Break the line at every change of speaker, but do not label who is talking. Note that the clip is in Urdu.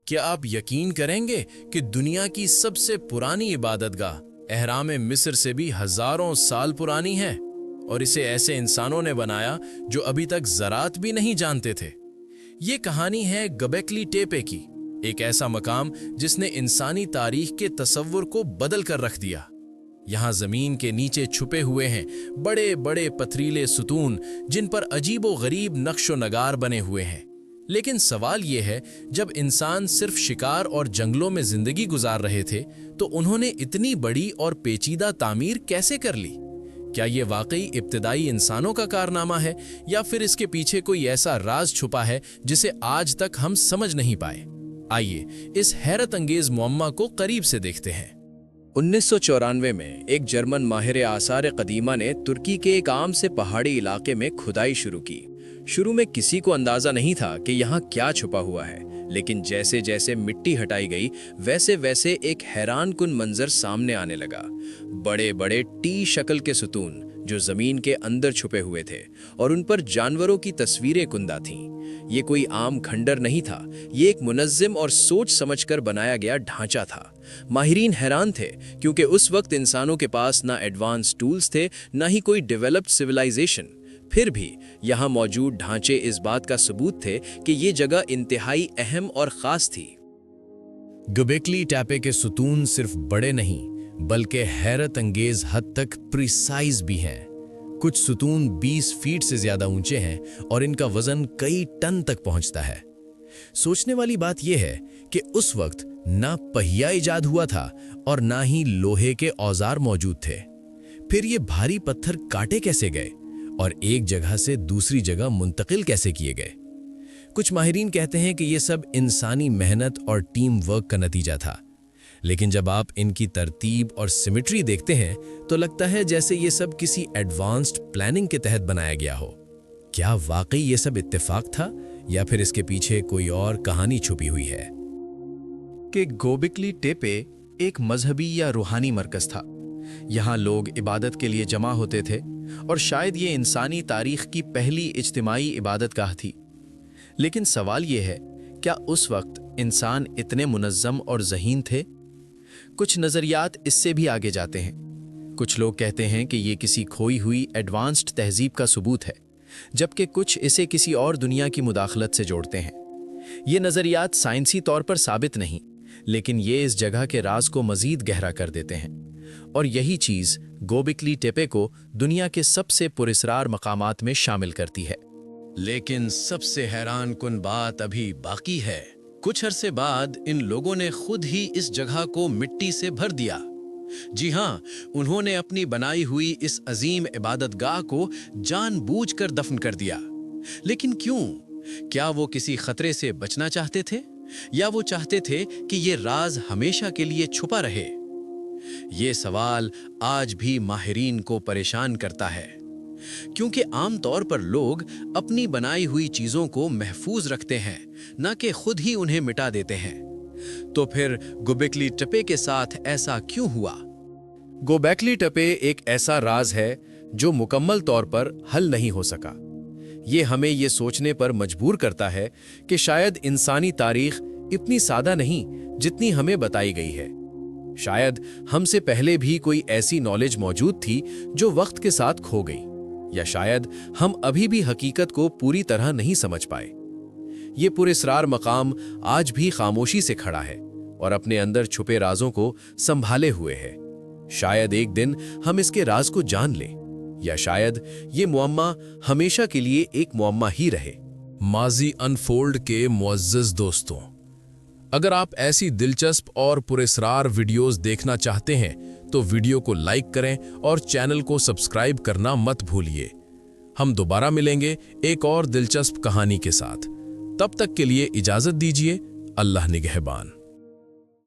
کیا آپ یقین کریں گے کہ دنیا کی سب سے پرانی عبادت گاہ اہرام مصر سے بھی ہزاروں سال پرانی ہے، اور اسے ایسے انسانوں نے بنایا جو ابھی تک زراعت بھی نہیں جانتے تھے؟ یہ کہانی ہے گوبیکلی ٹیپے کی، ایک ایسا مقام جس نے انسانی تاریخ کے تصور کو بدل کر رکھ دیا۔ یہاں زمین کے نیچے چھپے ہوئے ہیں بڑے بڑے پتھریلے ستون جن پر عجیب و غریب نقش و نگار بنے ہوئے ہیں۔ لیکن سوال یہ ہے، جب انسان صرف شکار اور جنگلوں میں زندگی گزار رہے تھے تو انہوں نے اتنی بڑی اور پیچیدہ تعمیر کیسے کر لی؟ کیا یہ واقعی ابتدائی انسانوں کا کارنامہ ہے، یا پھر اس کے پیچھے کوئی ایسا راز چھپا ہے جسے آج تک ہم سمجھ نہیں پائے؟ آئیے اس حیرت انگیز معمہ کو قریب سے دیکھتے ہیں۔
1994 میں ایک جرمن ماہر آثار قدیمہ نے ترکی کے ایک عام سے پہاڑی علاقے میں کھدائی شروع کی۔ شروع میں کسی کو اندازہ نہیں تھا کہ یہاں کیا چھپا ہوا ہے، لیکن جیسے جیسے مٹی ہٹائی گئی ویسے ویسے ایک حیران کن منظر سامنے آنے لگا۔ بڑے بڑے ٹی شکل کے ستون جو زمین کے اندر چھپے ہوئے تھے، اور ان پر جانوروں کی تصویریں کندہ تھیں۔ یہ کوئی عام کھنڈر نہیں تھا، یہ ایک منظم اور سوچ سمجھ کر بنایا گیا ڈھانچہ تھا۔ ماہرین حیران تھے کیونکہ اس وقت انسانوں کے پاس نہ ایڈوانس ٹولز تھے، نہ ہی کوئی ڈیولپڈ سویلائزیشن۔ پھر بھی یہاں موجود ڈھانچے اس بات کا ثبوت تھے کہ یہ جگہ انتہائی اہم اور خاص تھی۔
گوبیکلی ٹیپے کے ستون صرف بڑے نہیں بلکہ حیرت انگیز حد تک پریسائز بھی ہیں۔ کچھ ستون 20 فیٹ سے زیادہ اونچے ہیں اور ان کا وزن کئی ٹن تک پہنچتا ہے۔ سوچنے والی بات یہ ہے کہ اس وقت نہ پہیا ایجاد ہوا تھا اور نہ ہی لوہے کے اوزار موجود تھے۔ پھر یہ بھاری پتھر کاٹے کیسے گئے اور ایک جگہ سے دوسری جگہ منتقل کیسے کیے گئے؟ کچھ ماہرین کہتے ہیں کہ یہ سب انسانی محنت اور ٹیم ورک کا نتیجہ تھا، لیکن جب آپ ان کی ترتیب اور سیمیٹری دیکھتے ہیں تو لگتا ہے جیسے یہ سب کسی ایڈوانسڈ پلاننگ کے تحت بنایا گیا ہو۔ کیا واقعی یہ سب اتفاق تھا، یا پھر اس کے پیچھے کوئی اور کہانی چھپی ہوئی ہے؟
کہ گوبیکلی ٹیپے ایک مذہبی یا روحانی مرکز تھا۔ یہاں لوگ عبادت کے لیے جمع ہوتے تھے، اور شاید یہ انسانی تاریخ کی پہلی اجتماعی عبادت گاہ تھی۔ لیکن سوال یہ ہے، کیا اس وقت انسان اتنے منظم اور ذہین تھے؟ کچھ نظریات اس سے بھی آگے جاتے ہیں۔ کچھ لوگ کہتے ہیں کہ یہ کسی کھوئی ہوئی ایڈوانسڈ تہذیب کا ثبوت ہے، جبکہ کچھ اسے کسی اور دنیا کی مداخلت سے جوڑتے ہیں۔ یہ نظریات سائنسی طور پر ثابت نہیں، لیکن یہ اس جگہ کے راز کو مزید گہرا کر دیتے ہیں، اور یہی چیز گوبیکلی ٹیپے کو دنیا کے سب سے پراسرار مقامات میں شامل کرتی ہے۔
لیکن سب سے حیران کن بات ابھی باقی ہے۔ کچھ عرصے بعد ان لوگوں نے خود ہی اس جگہ کو مٹی سے بھر دیا۔ جی ہاں، انہوں نے اپنی بنائی ہوئی اس عظیم عبادت گاہ کو جان بوجھ کر دفن کر دیا۔ لیکن کیوں؟ کیا وہ کسی خطرے سے بچنا چاہتے تھے، یا وہ چاہتے تھے کہ یہ راز ہمیشہ کے لیے چھپا رہے؟ یہ سوال آج بھی ماہرین کو پریشان کرتا ہے، کیونکہ عام طور پر لوگ اپنی بنائی ہوئی چیزوں کو محفوظ رکھتے ہیں، نہ کہ خود ہی انہیں مٹا دیتے ہیں۔ تو پھر گوبیکلی ٹیپے کے ساتھ ایسا کیوں ہوا؟
گوبیکلی ٹیپے ایک ایسا راز ہے جو مکمل طور پر حل نہیں ہو سکا۔ یہ ہمیں یہ سوچنے پر مجبور کرتا ہے کہ شاید انسانی تاریخ اتنی سادہ نہیں جتنی ہمیں بتائی گئی ہے۔ شاید ہم سے پہلے بھی کوئی ایسی نالج موجود تھی جو وقت کے ساتھ کھو گئی، یا شاید ہم ابھی بھی حقیقت کو پوری طرح نہیں سمجھ پائے۔ یہ پراسرار مقام آج بھی خاموشی سے کھڑا ہے اور اپنے اندر چھپے رازوں کو سنبھالے ہوئے ہے۔ شاید ایک دن ہم اس کے راز کو جان لیں، یا شاید یہ معمہ ہمیشہ کے لیے ایک معمہ ہی رہے۔
ماضی انفولڈ کے معزز دوستوں، اگر آپ ایسی دلچسپ اور پراسرار ویڈیوز دیکھنا چاہتے ہیں تو ویڈیو کو لائک کریں اور چینل کو سبسکرائب کرنا مت بھولیے۔ ہم دوبارہ ملیں گے ایک اور دلچسپ کہانی کے ساتھ۔ تب تک کے لیے اجازت دیجیے۔ اللہ نگہبان۔